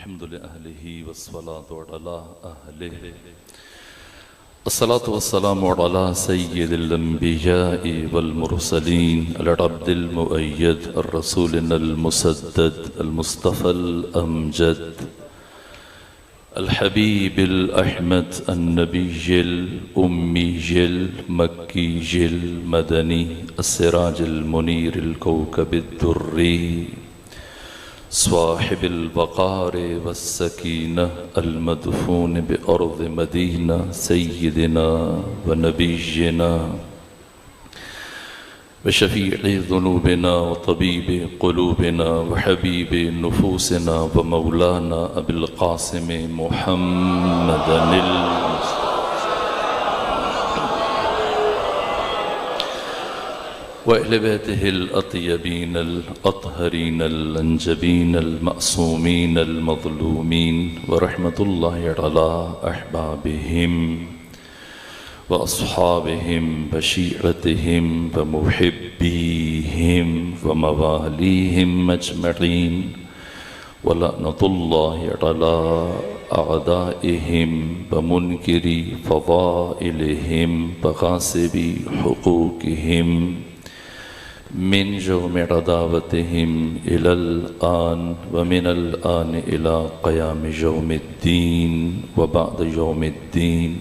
الحمد لأهله والصلاة على أهله الصلاة والسلام على سيد الأنبياء والمرسلين العبد المؤيد الرسول المسدد المصطفى الأمجد الحبيب الأحمد النبي الأمي المكي المدني السراج المنير الكوكب الدري صاحب الوقار والسكينة المدفون بأرض مدينة سيدنا ونبينا وشفيع ذنوبنا وطبيب قلوبنا وحبيب نفوسنا ومولانا أبي القاسم محمد المصطفى وأهل بيته الأطيبين الأطهرين الأنجبين المأصومين المظلومين ورحمة الله على أحبابهم وأصحابهم وشيعتهم ومحبيهم ومواليهم أجمعين ولعنة الله على أعدائهم ومنكري فضائلهم وغاصبي حقوقهم من جوم عداوتهم إلى الآن ومن الآن إلى قيام يوم الدين وبعد يوم الدين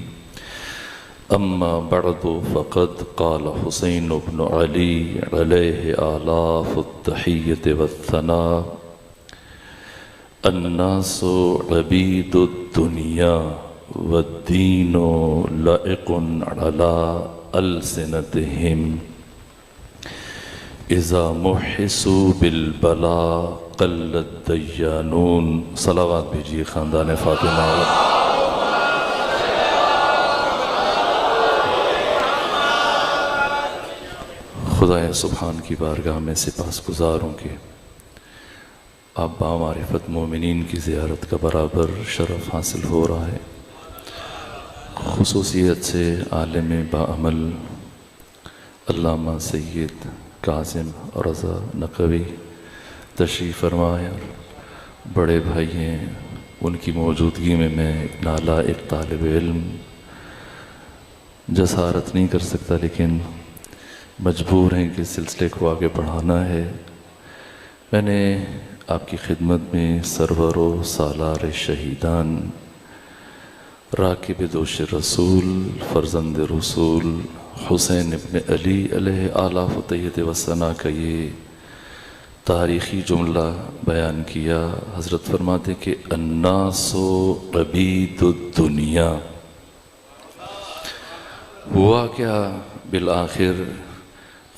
أما بعد فقد قال حسين بن علي عليه آلاف التحية والثناء الناس عبيد الدنيا والدين لائق على ألسنتهم إذا محسوا بالبلاء قل الديانون صلوات بھیجیے خاندان فاطمہ خدای سبحان کی بارگاہ میں سپاس گزار ہوں کہ آپ بامعرفت مومنین کی زیارت کا برابر شرف حاصل ہو رہا ہے. خصوصیت سے عالم باعمل علامہ سید کاظم رضا نقوی تشریف فرمائے اور بڑے بھائی ہیں. ان کی موجودگی میں ایک نالائق طالب علم جسارت نہیں کر سکتا، لیکن مجبور ہیں کہ سلسلے کو آگے بڑھانا ہے. میں نے آپ کی خدمت میں سرور و سالار شہیدان راکب دوش رسول فرزند رسول حسین ابن علی علیہ آلاف و تحیت و ثنا کا یہ تاریخی جملہ بیان کیا. حضرت فرماتے کہ الناس عبید الدنیا. ہوا کیا؟ بالآخر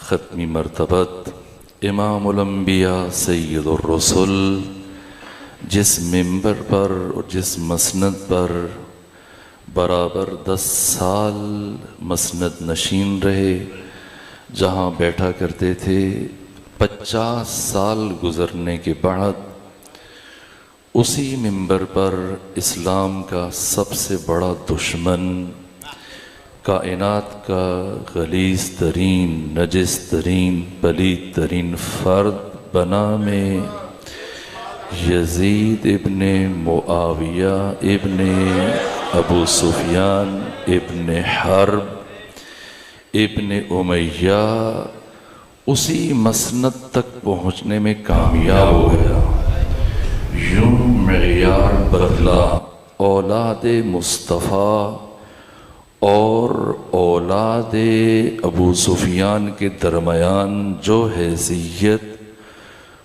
ختمی مرتبت امام الانبیاء سید الرسل جس منبر پر اور جس مسند پر برابر 10 سال مسند نشین رہے، جہاں بیٹھا کرتے تھے، 50 سال گزرنے کے بعد اسی منبر پر اسلام کا سب سے بڑا دشمن، کائنات کا غلیظ ترین، نجس ترین، پلید ترین فرد بنام یزید ابن معاویہ ابن ابو سفیان ابن حرب ابن امیہ اسی مسند تک پہنچنے میں کامیاب ہو گیا. یوں معیار بدلا. اولاد مصطفیٰ اور اولاد ابو سفیان کے درمیان جو حیثیت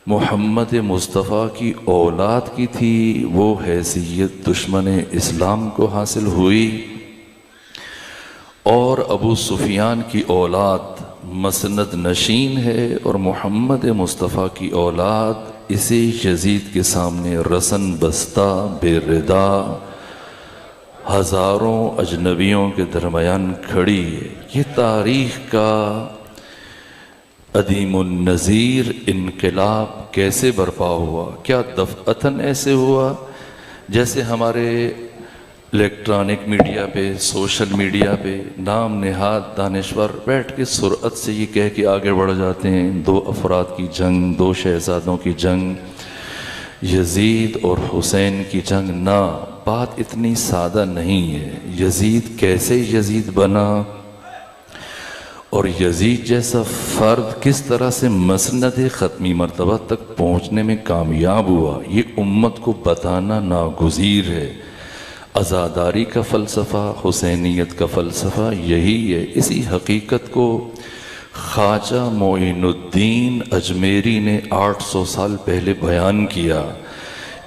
محمد مصطفیٰ کی اولاد کی تھی، وہ حیثیت دشمن اسلام کو حاصل ہوئی. اور ابو سفیان کی اولاد مسند نشین ہے اور محمد مصطفیٰ کی اولاد اسی یزید کے سامنے رسن بستہ بے ردا ہزاروں اجنبیوں کے درمیان کھڑی ہے. یہ تاریخ کا عدیم النظیر انقلاب کیسے برپا ہوا؟ کیا دفعتاً ایسے ہوا جیسے ہمارے الیکٹرانک میڈیا پہ، سوشل میڈیا پہ نام نہاد دانشور بیٹھ کے سرعت سے یہ کہہ کے آگے بڑھ جاتے ہیں 2 افراد کی جنگ، 2 شہزادوں کی جنگ. یزید اور حسین کی جنگ نہ، بات اتنی سادہ نہیں ہے۔ یزید کیسے یزید بنا اور یزید جیسا فرد کس طرح سے مسند ختمی مرتبہ تک پہنچنے میں کامیاب ہوا، یہ امت کو بتانا ناگزیر ہے۔ عزاداری کا فلسفہ، حسینیت کا فلسفہ یہی ہے۔ اسی حقیقت کو خواجہ معین الدین اجمیری نے 800 سال پہلے بیان کیا،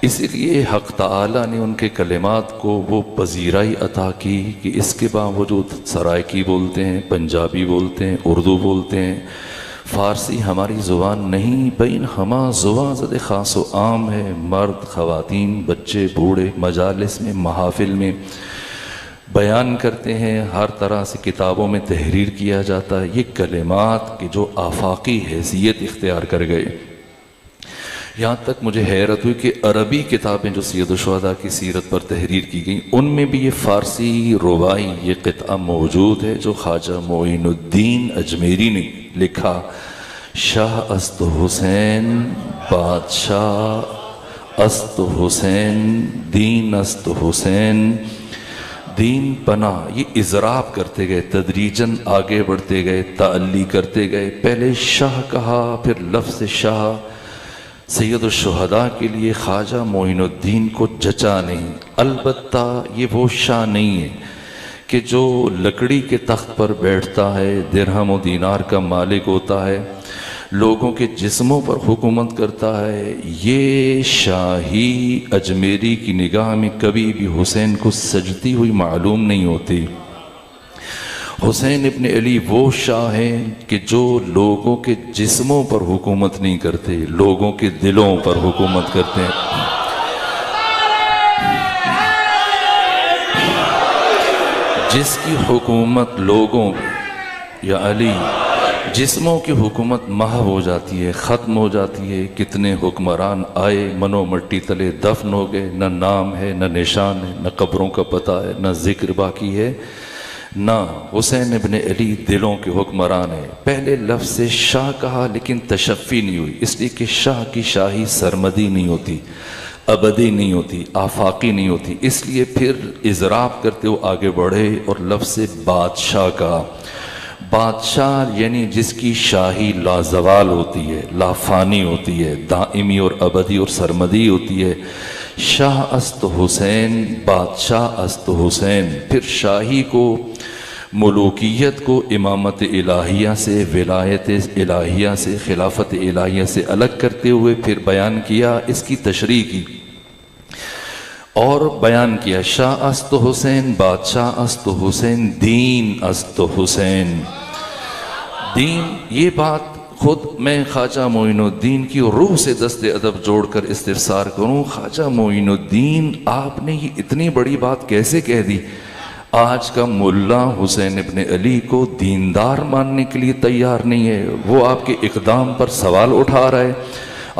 اس لیے حق تعالیٰ نے ان کے کلمات کو وہ پذیرائی عطا کی کہ اس کے باوجود سرائکی بولتے ہیں، پنجابی بولتے ہیں، اردو بولتے ہیں، فارسی ہماری زبان نہیں، بین ہما زبان زد خاص و عام ہے، مرد، خواتین، بچے، بوڑھے مجالس میں، محافل میں بیان کرتے ہیں، ہر طرح سے کتابوں میں تحریر کیا جاتا ہے۔ یہ کلمات کی جو آفاقی حیثیت اختیار کر گئے، یہاں تک مجھے حیرت ہوئی کہ عربی کتابیں جو سید الشہداء کی سیرت پر تحریر کی گئیں، ان میں بھی یہ فارسی رباعی یہ قطعہ موجود ہے جو خواجہ معین الدین اجمیری نے لکھا: شاہ است حسین، بادشاہ است حسین، دین است حسین، دین پناہ۔ یہ اضراب کرتے گئے، تدریجاً آگے بڑھتے گئے، تعلی کرتے گئے، پہلے شاہ کہا، پھر لفظ شاہ سید الشہداء کے لیے خواجہ معین الدین کو جچا نہیں۔ البتہ یہ وہ شاہ نہیں ہے کہ جو لکڑی کے تخت پر بیٹھتا ہے، درہم و دینار کا مالک ہوتا ہے، لوگوں کے جسموں پر حکومت کرتا ہے۔ یہ شاہی اجمیری کی نگاہ میں کبھی بھی حسین کو سجتی ہوئی معلوم نہیں ہوتی۔ حسین ابن علی وہ شاہ ہیں کہ جو لوگوں کے جسموں پر حکومت نہیں کرتے، لوگوں کے دلوں پر حکومت کرتے ہیں۔ جس کی حکومت لوگوں یا علی جسموں کی حکومت محو ہو جاتی ہے، ختم ہو جاتی ہے۔ کتنے حکمران آئے، منو مٹی تلے دفن ہو گئے، نہ نام ہے، نہ نشان ہے، نہ قبروں کا پتہ ہے، نہ ذکر باقی ہے، نہ حسین ابن علی دلوں کے حکمران ہے۔ پہلے لفظ شاہ کہا لیکن تشفی نہیں ہوئی، اس لیے کہ شاہ کی شاہی سرمدی نہیں ہوتی، ابدی نہیں ہوتی، آفاقی نہیں ہوتی، اس لیے پھر اضراب کرتے ہوئے آگے بڑھے اور لفظ بادشاہ کہا۔ بادشاہ یعنی جس کی شاہی لازوال ہوتی ہے، لافانی ہوتی ہے، دائمی اور ابدی اور سرمدی ہوتی ہے۔ شاہ است حسین، بادشاہ است حسین۔ پھر شاہی کو، ملوکیت کو امامت الہیہ سے، ولایت الہیہ سے، خلافت الہیہ سے الگ کرتے ہوئے پھر بیان کیا، اس کی تشریح کی اور بیان کیا: شاہ است حسین، بادشاہ است حسین، دین است حسین۔ دین، یہ بات خود میں خواجہ معین الدین کی روح سے دست ادب جوڑ کر استفسار کروں، خواجہ معین الدین آپ نے یہ اتنی بڑی بات کیسے کہہ دی؟ آج کا ملا حسین ابن علی کو دیندار ماننے کے لیے تیار نہیں ہے، وہ آپ کے اقدام پر سوال اٹھا رہا ہے۔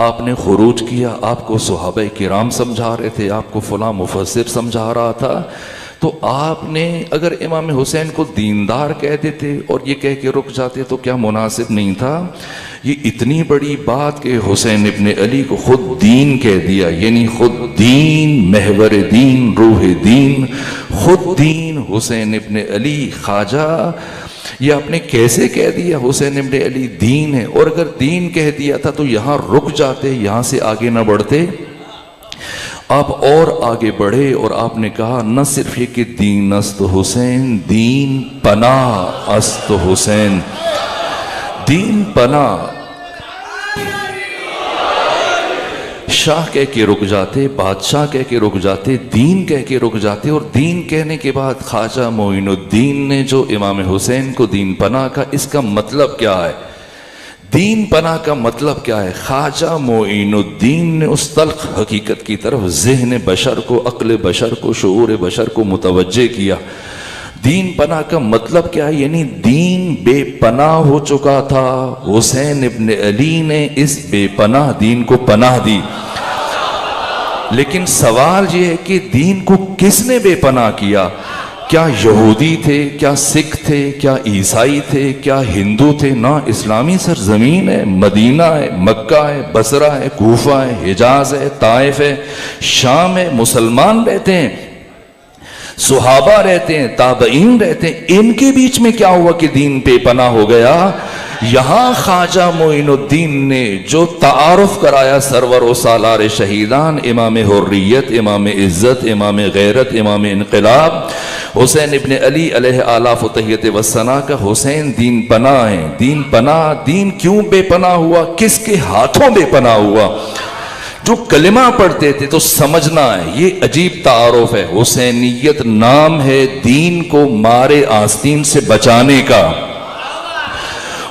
آپ نے خروج کیا، آپ کو صحابہ کرام سمجھا رہے تھے، آپ کو فلاں مفسر سمجھا رہا تھا، تو آپ نے اگر امام حسین کو دیندار کہہ دیتے اور یہ کہہ کے رک جاتے تو کیا مناسب نہیں تھا؟ یہ اتنی بڑی بات کہ حسین ابن علی کو خود دین کہہ دیا، یعنی خود دین، محور دین، روح دین، خود دین حسین ابن علی خواجہ، یہ آپ نے کیسے کہہ دیا حسین ابن علی دین ہے؟ اور اگر دین کہہ دیا تھا تو یہاں رک جاتے، یہاں سے آگے نہ بڑھتے۔ آپ اور آگے بڑھے اور آپ نے کہا نہ صرف یہ کہ دین است حسین، دین پناہ است حسین۔ دین پناہ، شاہ کہہ کے رک جاتے، بادشاہ کہہ کے رک جاتے، دین کہہ کے رک جاتے، اور دین کہنے کے بعد خواجہ معین الدین نے جو امام حسین کو دین پناہ کا، اس کا مطلب کیا ہے؟ دین پناہ کا مطلب کیا ہے؟ خواجہ معین الدین نے اس تلخ حقیقت کی طرف ذہن بشر کو، عقل بشر کو، شعور بشر کو متوجہ کیا۔ دین پناہ کا مطلب کیا ہے؟ یعنی دین بے پناہ ہو چکا تھا، حسین ابن علی نے اس بے پناہ دین کو پناہ دی۔ لیکن سوال یہ ہے کہ دین کو کس نے بے پناہ کیا؟ کیا یہودی تھے، کیا سکھ تھے، کیا عیسائی تھے، کیا ہندو تھے؟ نہ، اسلامی سرزمین ہے، مدینہ ہے، مکہ ہے، بصرہ ہے، کوفہ ہے، حجاز ہے، طائف ہے، شام ہے، مسلمان رہتے ہیں، صحابہ رہتے ہیں، تابعین رہتے ہیں۔ ان کے بیچ میں کیا ہوا کہ دین بے پناہ ہو گیا؟ یہاں خواجہ معین الدین نے جو تعارف کرایا سرور و سالار شہیدان، امام حریت، امام عزت، امام غیرت، امام انقلاب حسین ابن علی علیہ آلاف و تحیت وثنا کا، حسین دین پناہ ہے۔ دین پناہ، دین کیوں بے پناہ ہوا؟ کس کے ہاتھوں بے پناہ ہوا؟ جو کلمہ پڑھتے تھے تو سمجھنا ہے، یہ عجیب تعارف ہے۔ حسینیت نام ہے دین کو مارے آستین سے بچانے کا۔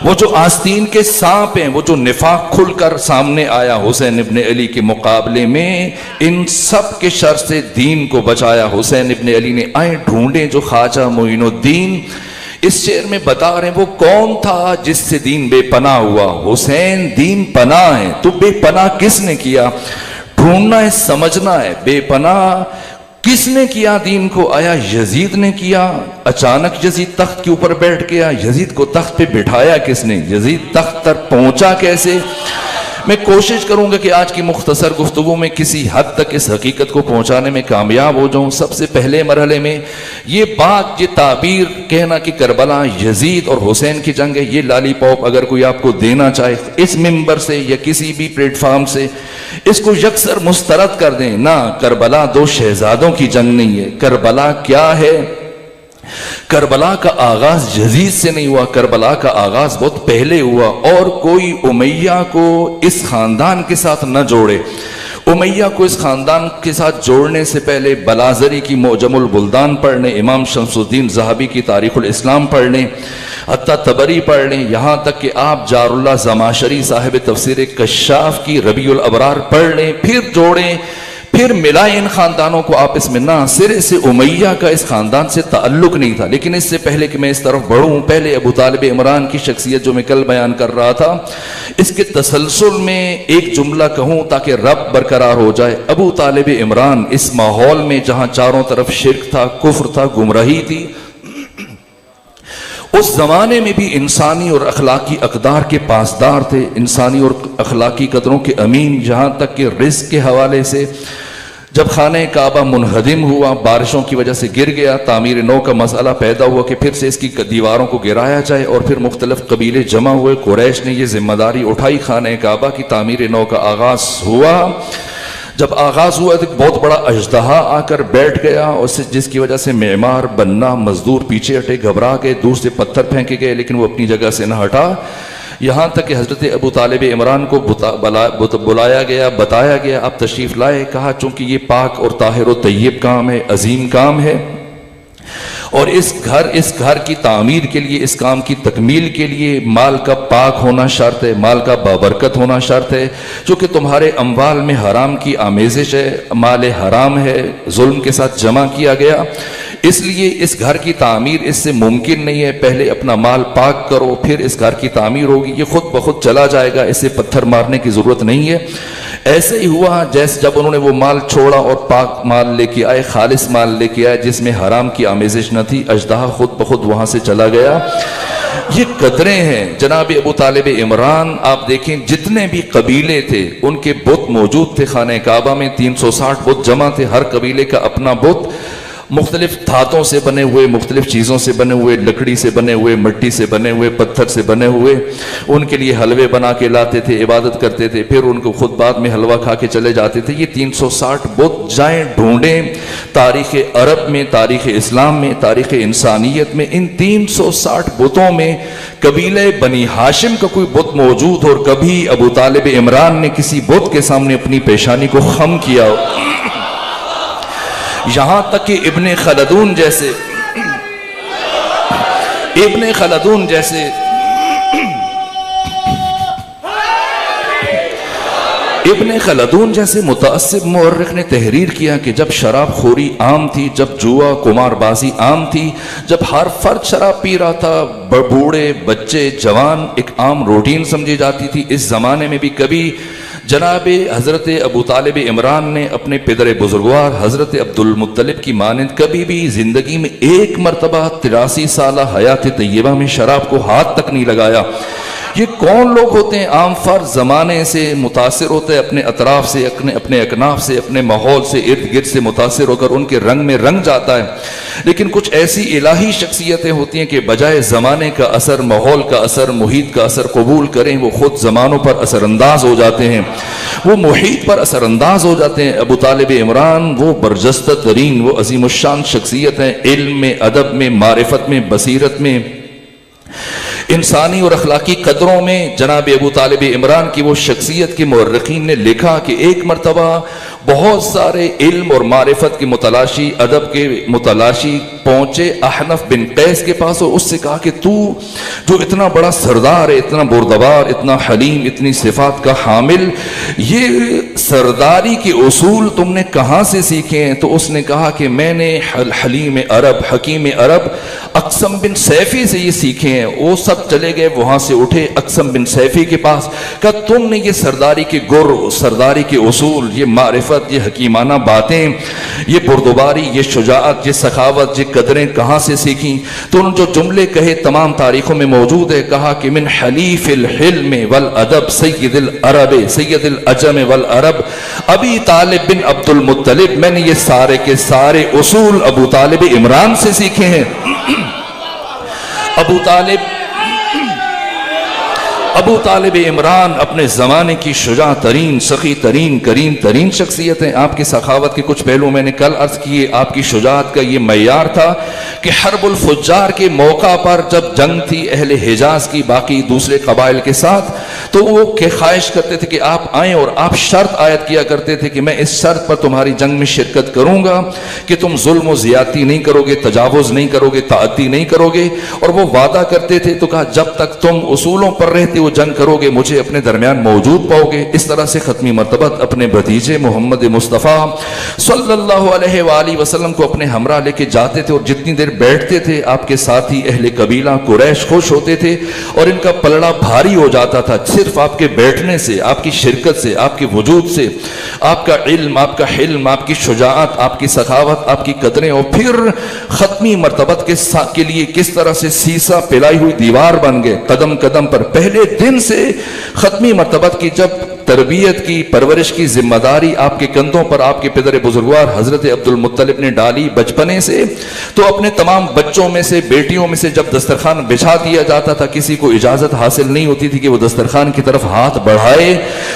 وہ جو آستین کے سانپ ہیں، وہ جو نفاق کھل کر سامنے آیا حسین ابن علی کے مقابلے میں، ان سب کے شر سے دین کو بچایا حسین ابن علی نے۔ آئیں ڈھونڈیں جو خواجہ معین الدین اس شعر میں بتا رہے ہیں وہ کون تھا جس سے دین بے پناہ ہوا۔ حسین دین پناہ ہے، تو بے پناہ کس نے کیا؟ ڈھونڈنا ہے، سمجھنا ہے۔ بے پناہ کس نے کیا دین کو؟ آیا یزید نے کیا؟ اچانک یزید تخت کے اوپر بیٹھ گیا؟ یزید کو تخت پہ بٹھایا کس نے؟ یزید تخت تک پہنچا کیسے؟ میں کوشش کروں گا کہ آج کی مختصر گفتگو میں کسی حد تک اس حقیقت کو پہنچانے میں کامیاب ہو جاؤں۔ سب سے پہلے مرحلے میں یہ بات، یہ تعبیر کہنا کہ کربلا یزید اور حسین کی جنگ ہے، یہ لالی پاپ اگر کوئی آپ کو دینا چاہے اس ممبر سے یا کسی بھی پلیٹ فارم سے، اس کو یکسر مسترد کر دیں۔ نہ، کربلا دو شہزادوں کی جنگ نہیں ہے۔ کربلا کیا ہے؟ کربلا کا آغاز یزید سے نہیں ہوا، کربلا کا آغاز بہت پہلے ہوا، اور کوئی امیہ کو اس خاندان کے ساتھ نہ جوڑے۔ امیہ کو اس خاندان کے ساتھ جوڑنے سے پہلے بلازری کی معجم البلدان پڑھ لیں، امام شمس الدین ذہبی کی تاریخ الاسلام پڑھ لیں، حتیٰ طبری پڑھ لیں، یہاں تک کہ آپ جار اللہ زماشری صاحب تفسیر کشاف کی ربیع الابرار پڑھ لیں، پھر جوڑیں، پھر ملائیں ان خاندانوں کو آپس میں۔ نہ، سرے سے امیہ کا اس خاندان سے تعلق نہیں تھا۔ لیکن اس سے پہلے کہ میں اس طرف بڑھوں، پہلے ابو طالب عمران کی شخصیت جو میں کل بیان کر رہا تھا، اس کے تسلسل میں ایک جملہ کہوں تاکہ رب برقرار ہو جائے۔ ابو طالب عمران اس ماحول میں جہاں چاروں طرف شرک تھا، کفر تھا، گمراہی تھی، اس زمانے میں بھی انسانی اور اخلاقی اقدار کے پاسدار تھے، انسانی اور اخلاقی قدروں کے امین، یہاں تک کہ رزق کے حوالے سے جب خانہ کعبہ منہدم ہوا، بارشوں کی وجہ سے گر گیا، تعمیر نو کا مسئلہ پیدا ہوا کہ پھر سے اس کی دیواروں کو گرایا جائے، اور پھر مختلف قبیلے جمع ہوئے، قریش نے یہ ذمہ داری اٹھائی، خانہ کعبہ کی تعمیر نو کا آغاز ہوا۔ جب آغاز ہوا تو بہت بڑا اژدہا آ کر بیٹھ گیا، اور جس کی وجہ سے معمار، بننا، مزدور پیچھے ہٹے، گھبرا گئے، دور سے پتھر پھینکے گئے، لیکن وہ اپنی جگہ سے نہ ہٹا، یہاں تک کہ حضرت ابو طالب عمران کو بلایا گیا، بتایا گیا، آپ تشریف لائے، کہا چونکہ یہ پاک اور طاہر و طیب کام ہے، عظیم کام ہے، اور اس گھر کی تعمیر کے لیے، اس کام کی تکمیل کے لیے مال کا پاک ہونا شرط ہے، مال کا بابرکت ہونا شرط ہے، چونکہ تمہارے اموال میں حرام کی آمیزش ہے، مال حرام ہے، ظلم کے ساتھ جمع کیا گیا، اس لیے اس گھر کی تعمیر اس سے ممکن نہیں ہے، پہلے اپنا مال پاک کرو، پھر اس گھر کی تعمیر ہوگی، یہ خود بخود چلا جائے گا، اسے پتھر مارنے کی ضرورت نہیں ہے۔ ایسے ہی ہوا، جیسے جب انہوں نے وہ مال چھوڑا اور پاک مال لے کے آئے، خالص مال لے کے آئے جس میں حرام کی آمیزش نہ تھی، اژدہا خود بخود وہاں سے چلا گیا۔ یہ قدریں ہیں جناب ابو طالب عمران۔ آپ دیکھیں جتنے بھی قبیلے تھے ان کے بت موجود تھے خانہ کعبہ میں، 360 بت جمع تھے، ہر قبیلے کا اپنا بت، مختلف دھاتوں سے بنے ہوئے، مختلف چیزوں سے بنے ہوئے، لکڑی سے بنے ہوئے، مٹی سے بنے ہوئے، پتھر سے بنے ہوئے، ان کے لیے حلوے بنا کے لاتے تھے، عبادت کرتے تھے، پھر ان کو خود بعد میں حلوہ کھا کے چلے جاتے تھے۔ یہ 360 بت جائیں ڈھونڈیں تاریخ عرب میں، تاریخ اسلام میں، تاریخ انسانیت میں، ان 360 بتوں میں قبیلہ بنی ہاشم کا کوئی بت موجود اور کبھی ابو طالب عمران نے کسی بت کے سامنے اپنی پیشانی کو خم کیا ہو؟ یہاں تک کہ ابن خلدون جیسے متعصب مورخ نے تحریر کیا کہ جب شراب خوری عام تھی، جب جوا قمار بازی عام تھی، جب ہر فرد شراب پی رہا تھا، بوڑھے، بچے، جوان، ایک عام روٹین سمجھی جاتی تھی، اس زمانے میں بھی کبھی جناب حضرت ابو طالب عمران نے اپنے پدر بزرگوار حضرت عبد المطلب کی مانند کبھی بھی زندگی میں ایک مرتبہ 83 سالہ حیات طیبہ میں شراب کو ہاتھ تک نہیں لگایا۔ یہ کون لوگ ہوتے ہیں؟ عام فرد زمانے سے متاثر ہوتا ہے، اپنے اطراف سے، اپنے اکناف سے، اپنے ماحول سے، ارد گرد سے متاثر ہو کر ان کے رنگ میں رنگ جاتا ہے، لیکن کچھ ایسی الہی شخصیتیں ہوتی ہیں کہ بجائے زمانے کا اثر، ماحول کا اثر، محیط کا اثر قبول کریں، وہ خود زمانوں پر اثر انداز ہو جاتے ہیں، وہ محیط پر اثر انداز ہو جاتے ہیں۔ ابو طالب عمران وہ برجستہ ترین، وہ عظیم الشان شخصیت ہیں، علم میں، ادب میں، معرفت میں، بصیرت میں، انسانی اور اخلاقی قدروں میں۔ جناب ابو طالب عمران کی وہ شخصیت کے مورخین نے لکھا کہ ایک مرتبہ بہت سارے علم اور معرفت کے متلاشی، ادب کے متلاشی پہنچے احنف بن قیس کے پاس اور اس سے کہا کہ تو جو اتنا بڑا سردار ہے، اتنا بردبار، اتنا حلیم، اتنی صفات کا حامل، یہ سرداری کے اصول تم نے کہاں سے سیکھے ہیں؟ تو اس نے کہا کہ میں نے حلیم عرب، حکیم عرب اقسم بن سیفی سے یہ سیکھے ہیں۔ وہ سب چلے گئے، وہاں سے اٹھے اقسم بن سیفی کے پاس، کہا تم نے یہ سرداری کے گر، سرداری کے اصول، یہ معرفت، یہ حکیمانہ باتیں، یہ بردباری، یہ شجاعت، یہ سخاوت، یہ قدریں کہاں سے سیکھیں؟ تو انہوں نے جو جملے کہے تمام تاریخوں میں موجود ہے، کہا کہ من حلیف الحلم والادب سید العرب سید العجم والعرب ابی طالب بن عبد المطلب، میں نے یہ سارے کے سارے اصول ابو طالب عمران سے سیکھے ہیں۔ ابو طالب عمران اپنے زمانے کی شجاع ترین، سخی ترین، کریم ترین شخصیت ہیں۔ آپ کی سخاوت کے کچھ پہلو میں نے کل عرض کیے، آپ کی شجاعت کا یہ معیار تھا کہ حرب الفجار کے موقع پر جب جنگ تھی اہل حجاز کی باقی دوسرے قبائل کے ساتھ، تو وہ کہ خواہش کرتے تھے کہ آپ آئیں، اور آپ شرط عائد کیا کرتے تھے کہ میں اس شرط پر تمہاری جنگ میں شرکت کروں گا کہ تم ظلم و زیادتی نہیں کرو گے، تجاوز نہیں کرو گے، تعدی نہیں کرو گے، اور وہ وعدہ کرتے تھے۔ تو کہا جب تک تم اصولوں پر رہتے وہ جنگ کرو گے مجھے اپنے درمیان موجود پاؤ گے۔ اس طرح سے ختمی مرتبہ اپنے بھتیجے محمد مصطفیٰ صلی اللہ علیہ وآلہ وسلم کو اپنے ہمراہ لے کے جاتے تھے، اور جتنی دیر بیٹھتے تھے آپ کے ساتھی اہل قبیلہ قریش خوش ہوتے تھے، اور ان کا پلڑا بھاری ہو جاتا تھا صرف آپ کے بیٹھنے سے، آپ کی شرکت سے، آپ کے وجود سے، آپ کا علم، آپ کا حلم، آپ کی شجاعت، آپ کی سخاوت، آپ کی قدریں، اور پھر ختمی مرتبہ کے لیے کس طرح سے سیسا پلائی ہوئی دیوار بن گئے قدم قدم پر۔ پہلے دن سے ختمی مرتبہ کی جب تربیت کی، پرورش کی ذمہ داری آپ کے کندھوں پر آپ کے پدر بزرگوار حضرت عبد المطلب نے ڈالی بچپنے سے، تو اپنے تمام بچوں میں سے، بیٹیوں میں سے جب دسترخوان بچھا دیا جاتا تھا کسی کو اجازت حاصل نہیں ہوتی تھی کہ وہ دسترخوان کی طرف ہاتھ بڑھائے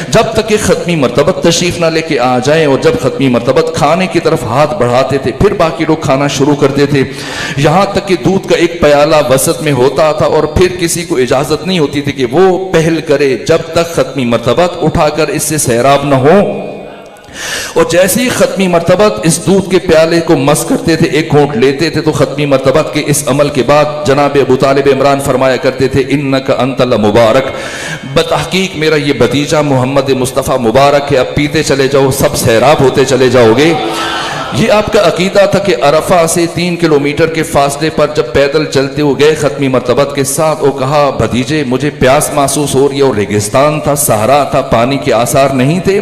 جب تک کہ ختمی مرتبہ تشریف نہ لے کے آ جائیں، اور جب ختمی مرتبہ کھانے کی طرف ہاتھ بڑھاتے تھے پھر باقی لوگ کھانا شروع کرتے تھے، یہاں تک کہ دودھ کا ایک پیالہ وسط میں ہوتا تھا اور پھر کسی کو اجازت نہیں ہوتی تھی کہ وہ پہل کرے جب تک ختمی مرتبہ اٹھا کر اس سے سیراب نہ ہو۔ اور جیسے ہی ختمی مرتبہ اس دودھ کے پیالے کو مس کرتے تھے، ایک گھونٹ لیتے تھے، تو ختمی مرتبہ کے اس عمل کے بعد جناب ابو طالب عمران فرمایا کرتے تھے انک انت المبارک، بتحقیق میرا یہ بھتیجا محمد مصطفیٰ مبارک ہے، اب پیتے چلے جاؤ، سب سیراب ہوتے چلے جاؤ گے۔ یہ آپ کا عقیدہ تھا کہ عرفہ سے 3 کلومیٹر کے فاصلے پر جب پیدل چلتے ہوئے گئے ختمی مرتبہ کے ساتھ، وہ کہا بھتیجے مجھے پیاس محسوس ہو رہی ہے، اور ریگستان تھا، صحرا تھا، پانی کے آثار نہیں تھے،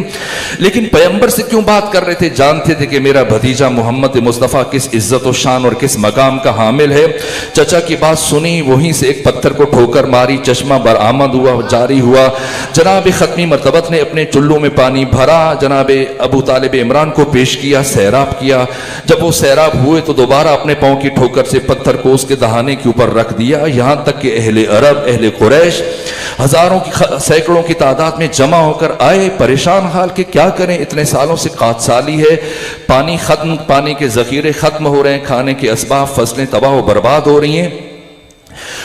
لیکن پیغمبر سے کیوں بات کر رہے تھے؟ جانتے تھے کہ میرا بھتیجا محمد مصطفیٰ کس عزت و شان اور کس مقام کا حامل ہے۔ چچا کی بات سنی، وہیں سے ایک پتھر کو ٹھوکر ماری، چشمہ برآمد ہوا، جاری ہوا۔ جناب ختمی مرتبہ نے اپنے چلو میں پانی بھرا، جناب ابو طالب عمران کو پیش کیا، سیراب کیا۔ جب وہ سیراب ہوئے تو دوبارہ اپنے پاؤں کی ٹھوکر سے پتھر کو اس کے دہانے کے اوپر رکھ دیا، یہاں تک کہ اہل عرب، اہل قریش ہزاروں کی، سینکڑوں کی تعداد میں جمع ہو کر آئے، پریشان حال کہ کیا کریں، اتنے سالوں سے قحط سالی ہے، پانی ختم، پانی کے ذخیرے ختم ہو رہے ہیں، کھانے کے اسباب، فصلیں تباہ و برباد ہو رہی ہیں۔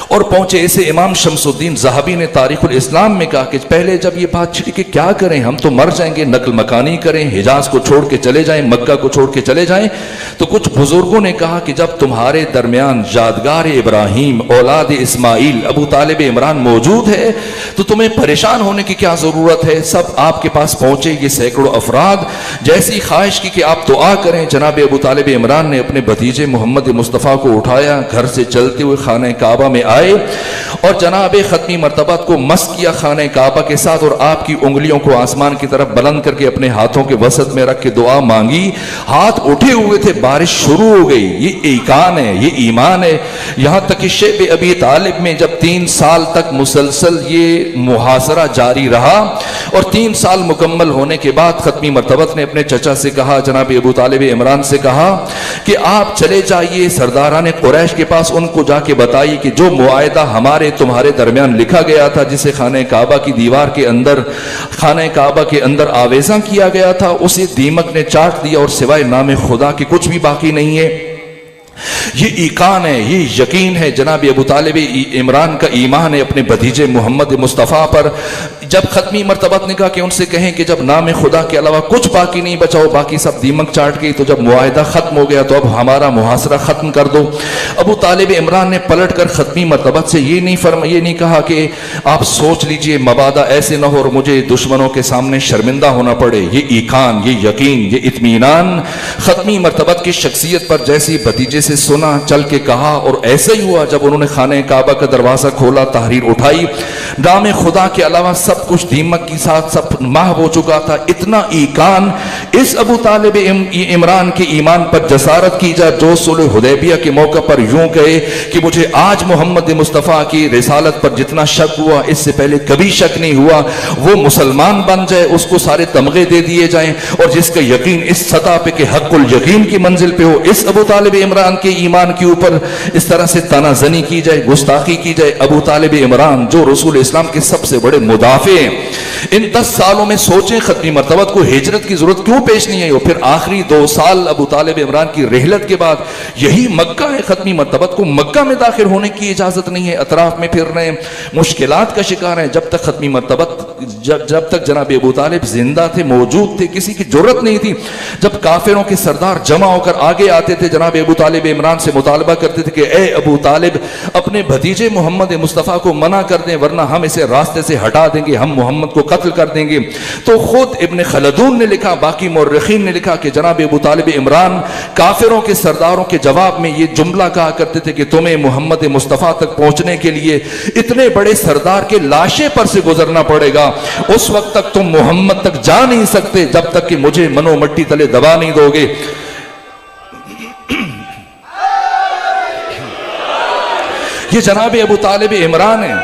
اور پہنچے اسے امام شمس الدین ذہبی نے تاریخ الاسلام میں کہا کہ پہلے جب یہ بات چھڑی کہ کیا کریں، ہم تو مر جائیں گے، نقل مکانی کریں، حجاز کو چھوڑ کے چلے جائیں، مکہ کو چھوڑ کے چلے جائیں، تو کچھ بزرگوں نے کہا کہ جب تمہارے درمیان یادگار ابراہیم، اولاد اسماعیل، ابو طالب عمران موجود ہے تو تمہیں پریشان ہونے کی کیا ضرورت ہے؟ سب آپ کے پاس پہنچے، یہ سینکڑوں افراد، جیسی خواہش کی کہ آپ دعا کریں۔ جناب ابو طالب عمران نے اپنے بھتیجے محمد مصطفیٰ کو اٹھایا، گھر سے چلتے ہوئے خانہ کعبہ میں آئے، آئے اور جناب ختمی مرتبت کو مس کیا خانہ کعبہ کے ساتھ، اور آپ کی انگلیوں کو آسمان کی طرف بلند کر کے اپنے ہاتھوں کے وسط میں رکھ کے دعا مانگی. ہاتھ اٹھے ہوئے تھے، بارش شروع ہو گئی. یہ ایقان ہے، یہ ایمان ہے. یہاں تک کہ شیب ابی طالب میں جب 3 سال تک مسلسل یہ محاصرہ جاری رہا اور 3 سال مکمل ہونے کے بعد ختمی مرتبت نے اپنے چچا سے کہا، جناب ابو طالب عمران سے کہا کہ آپ چلے جائیے سرداران قریش کے پاس، ان کو جا کے بتائیے کہ جو معاہدہ ہمارے تمہارے درمیان لکھا گیا تھا، جسے خانہ کعبہ کی دیوار کے اندر، خانہ کعبہ کے اندر آویزاں کیا گیا تھا، اسے دیمک نے چاٹ دیا اور سوائے نام خدا کے کچھ بھی باقی نہیں ہے. یہ ایقان ہے، یہ یقین ہے. جناب ابو طالب عمران کا ایمان ہے اپنے بھتیجے محمد مصطفیٰ پر. جب ختمی مرتبت نے کہا کہ ان سے کہیں کہ جب نام خدا کے علاوہ کچھ باقی نہیں بچاؤ، باقی سب دیمک چاٹ گئی، تو جب معاہدہ ختم ہو گیا تو اب ہمارا محاصرہ ختم کر دو. ابو طالب عمران نے پلٹ کر ختمی مرتبت سے یہ نہیں کہا کہ آپ سوچ لیجئے مبادا ایسے نہ ہو اور مجھے دشمنوں کے سامنے شرمندہ ہونا پڑے. یہ ایقان، یہ یقین، یہ اطمینان ختمی مرتبت کی شخصیت پر جیسی بھتیجے سے سنا، چل کے کہا، اور ایسا ہی ہوا. جب انہوں نے خانہ کعبہ کا دروازہ کھولا، تحریر اٹھائی، نام خدا کے علاوہ سب کچھ دیمک کے ساتھ سب محو ہو چکا تھا. اتنا ایقان اس ابو طالب عمران کے ایمان پر جسارت کی جائے جو صلح حدیبیہ کے موقع پر یوں کہے کہ مجھے آج محمد مصطفیٰ کی رسالت پر جتنا شک ہوا اس سے پہلے کبھی شک نہیں ہوا، وہ مسلمان بن جائے، اس کو سارے تمغے دے دیے جائیں، اور جس کا یقین اس سطح پہ کہ حق الیقین کی منزل پہ ہو، اس ابو طالب عمران کے ایمان کے اوپر اس طرح سے تنا زنی کی جائے، گستاخی کی جائے. ابو طالب عمران جو رسول اسلام کے سب سے بڑے مدافع ہیں، ان 10 سالوں میں سوچیں ختمی مرتبت کو ہجرت کی ضرورت کیوں پیش نہیں آئی. اور پھر آخری 2 سال ابو طالب عمران کی رحلت کے بعد یہی مکہ ہے. ختمی مرتبت کو مکہ میں داخل ہونے کی اجازت نہیں ہے، اطراف میں پھر رہے ہیں، مشکلات کا شکار ہیں. جب تک ختمی مرتبت جب تک جناب ابو طالب زندہ تھے، موجود تھے، کسی کی جرت نہیں تھی. جب کافروں کے سردار جمع ہو کر آگے آتے تھے، جناب ابو طالب عمران سے مطالبہ کرتے تھے کہ اے ابو طالب، اپنے بھتیجے محمد مصطفیٰ کو منع کر دیں ورنہ ہم اسے راستے سے ہٹا دیں گے، ہم محمد کو قتل کر دیں گے. تو خود ابن خلدون نے لکھا، باقی مورخین نے لکھا کہ جناب ابو طالب عمران کافروں کے سرداروں کے جواب میں یہ جملہ کہا کرتے تھے کہ تمہیں محمد مصطفیٰ تک پہنچنے کے لیے اتنے بڑے سردار کے لاشے پر سے گزرنا پڑے گا، اس وقت تک تم محمد تک جا نہیں سکتے جب تک کہ مجھے منو مٹی تلے دبا نہیں دو گے. یہ جناب ابو طالب عمران ہیں.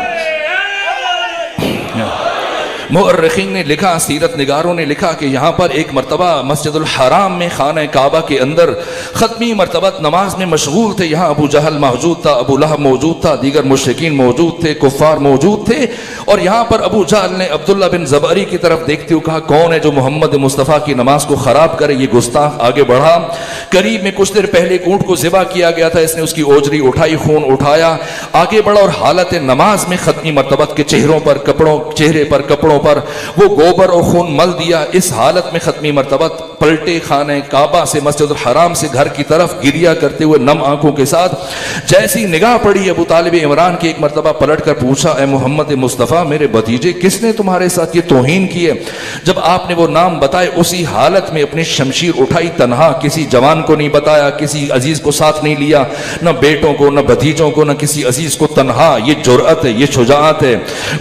مؤرخین نے لکھا، سیرت نگاروں نے لکھا کہ یہاں پر ایک مرتبہ مسجد الحرام میں خانہ کعبہ کے اندر ختمی مرتبت نماز میں مشغول تھے. یہاں ابو جہل موجود تھا، ابو لہب موجود تھا، دیگر مشرکین موجود تھے، کفار موجود تھے. اور یہاں پر ابو جہل نے عبداللہ بن زبری کی طرف دیکھتے ہوئے کہا کون ہے جو محمد مصطفیٰ کی نماز کو خراب کرے. یہ گستاخ آگے بڑھا. قریب میں کچھ دیر پہلے ایک اونٹ کو ذبح کیا گیا تھا، اس نے اس کی اوجری اٹھائی، خون اٹھایا، آگے بڑھا اور حالت نماز میں ختمی مرتبت کے چہرے پر کپڑوں پر وہ گوبر اور خون مل دیا. اس حالت میں ختمی مرتبت پلٹے خانہ کعبہ سے مسجد الحرام سے گھر کی طرف گریا کرتے ہوئے نم آنکھوں کے ساتھ. جیسی نگاہ پڑی ابو طالب عمران کی، ایک مرتبہ پلٹ کر پوچھا اے محمد مصطفیٰ، میرے بھتیجے، کس نے تمہارے ساتھ یہ توہین کی ہے؟ جب آپ نے وہ نام بتائے اسی حالت میں اپنی شمشیر اٹھائی، تنہا، کسی جوان کو نہیں بتایا، کسی عزیز کو ساتھ نہیں لیا، نہ بیٹوں کو، نہ بھتیجوں کو، نہ کسی عزیز کو، تنہا. یہ جرأت ہے، یہ شجاعت ہے.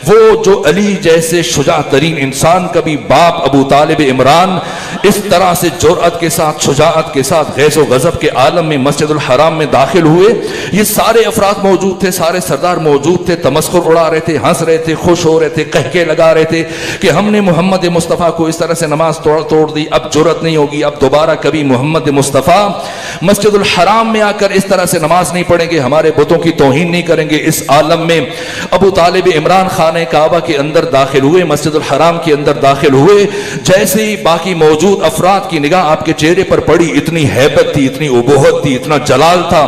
وہ جو علی جیسے شجاع ترین انسان کا بھی باپ ابو طالب عمران اس طرح سے جرأت کے ساتھ، شجاعت کے ساتھ غیظ و غضب کے عالم میں مسجد الحرام میں داخل ہوئے. یہ سارے افراد موجود تھے، سارے سردار موجود تھے، تمسخر اڑا رہے تھے، ہنس رہے تھے، خوش ہو رہے تھے، قہقہے لگا رہے تھے کہ ہم نے محمد مصطفیٰ کو اس طرح سے نماز توڑ دی، اب جرأت نہیں ہوگی، اب دوبارہ کبھی محمد مصطفیٰ مسجد الحرام میں آ کر اس طرح سے نماز نہیں پڑھیں گے، ہمارے بتوں کی توہین نہیں کریں گے. اس عالم میں ابو طالب عمران خانہ کعبہ کے اندر داخل ہوئے، مسجد الحرام کے اندر داخل ہوئے. جیسے ہی باقی موجود افراد کی نگاہ آپ کے چہرے پر پڑی، اتنی ہیبت تھی، اتنی ابہت تھی، اتنا جلال تھا،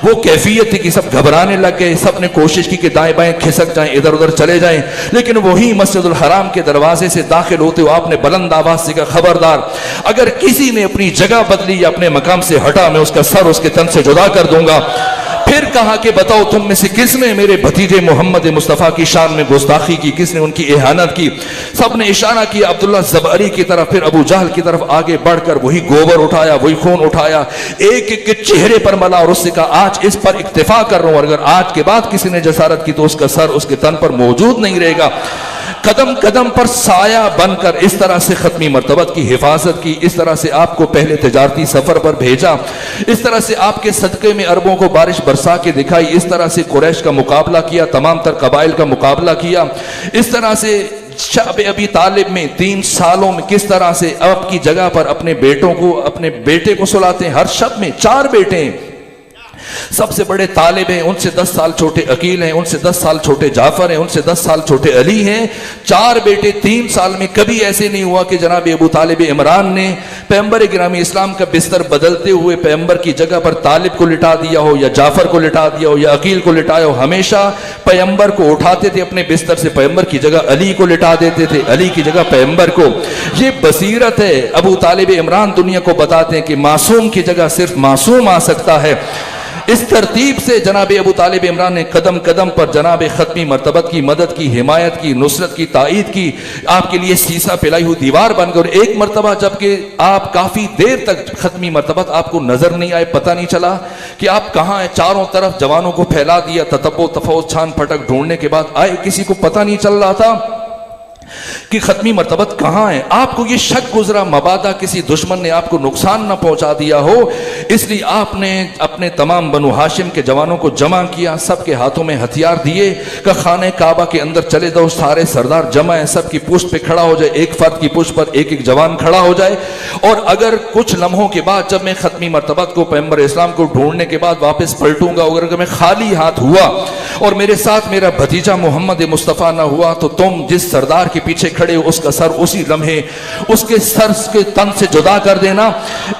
وہ کیفیت تھی کہ سب گھبرانے لگ گئے. سب نے کوشش کی کہ دائیں بائیں کھسک جائیں، ادھر ادھر چلے جائیں، لیکن وہی مسجد الحرام کے دروازے سے داخل ہوتے ہوئے آپ نے بلند آواز سے کہا خبردار، اگر کسی نے اپنی جگہ بدلی یا اپنے مقام سے ہٹا، میں اس کا سر اس کے تن سے جدا کر دوں گا. پھر پھر کہا کہ بتاؤ تم میں سے کس نے میرے بھتیجے محمد مصطفیٰ کی شان میں گستاخی کی, کس نے ان کی اہانت کی؟ سب نے اشارہ کیا عبداللہ زبعری کی طرف, پھر ابو جہل کی طرف آگے بڑھ کر وہی گوبر اٹھایا, وہی خون اٹھایا, ایک ایک کے چہرے پر ملا اور اس سے کہا آج اس پر اکتفا کر رہا ہوں, اور اگر آج کے بعد کسی نے جسارت کی تو اس کا سر اس کے تن پر موجود نہیں رہے گا. قدم قدم پر سایہ بن کر اس طرح سے ختمی مرتبت کی حفاظت کی, اس طرح سے آپ کو پہلے تجارتی سفر پر بھیجا, اس طرح سے آپ کے صدقے میں عربوں کو بارش برسا کے دکھائی, اس طرح سے قریش کا مقابلہ کیا, تمام تر قبائل کا مقابلہ کیا, اس طرح سے شعب ابی طالب میں 3 سالوں میں کس طرح سے آپ کی جگہ پر اپنے بیٹوں کو, اپنے بیٹے کو سلاتے ہیں. ہر شب میں 4 بیٹے ہیں, سب سے بڑے طالب ہیں, ان سے 10 سال چھوٹے عقیل ہیں, ان سے 10 سال چھوٹے جعفر ہیں, ان سے 10 سال چھوٹے علی ہیں. 4 بیٹے 3 سال میں. کبھی ایسے نہیں ہوا کہ جناب ابو طالب عمران نے پیغمبر گرامی اسلام کا بستر بدلتے ہوئے پیغمبر کی جگہ پر طالب کو لٹا دیا ہو, یا جعفر کو لٹا دیا ہو, یا عقیل کو لٹایا ہو. ہمیشہ پیغمبر کو اٹھاتے تھے اپنے بستر سے, پیغمبر کی جگہ علی کو لٹا دیتے تھے, علی کی جگہ پیغمبر کو. یہ بصیرت ہے. ابو طالب عمران دنیا کو بتاتے ہیں کہ معصوم کی جگہ صرف معصوم آ سکتا ہے. اس ترتیب سے جناب ابو طالب عمران نے قدم قدم پر جناب ختمی مرتبت کی مدد کی, حمایت کی, نصرت کی, تائید کی, آپ کے لیے سیسا پلائی ہوئی دیوار بن گئے. اور ایک مرتبہ جبکہ آپ کافی دیر تک ختمی مرتبت آپ کو نظر نہیں آئے, پتہ نہیں چلا کہ آپ کہاں ہیں, چاروں طرف جوانوں کو پھیلا دیا, تتبع تفوت چھان پھٹک ڈھونڈنے کے بعد آئے, کسی کو پتہ نہیں چل رہا تھا کہ ختمی مرتبت کہاں ہے. آپ کو یہ شک گزرا مبادا کسی دشمن نے آپ کو نقصان نہ پہنچا دیا ہو, اس لیے آپ نے اپنے تمام بنو ہاشم کے جوانوں کو جمع کیا, سب کے ہاتھوں میں ہتھیار دیے کہ خانہ کعبہ کے اندر چلے جاؤ, سارے سردار جمع ہیں, سب کی پشت پہ کھڑا ہو جائے, ایک فرد کی پشت پر ایک ایک جوان کھڑا ہو جائے. اور اگر کچھ لمحوں کے بعد جب میں ختمی مرتبت کو پیغمبر اسلام کو ڈھونڈنے کے بعد واپس پلٹوں گا, اگر میں خالی ہاتھ ہوا اور میرے ساتھ میرا بھتیجا محمد مصطفیٰ نہ ہوا, تو تم جس سردار کے پیچھے کھڑے ہو اس کا سر اسی لمحے اس کے سر کے تن سے جدا کر دینا.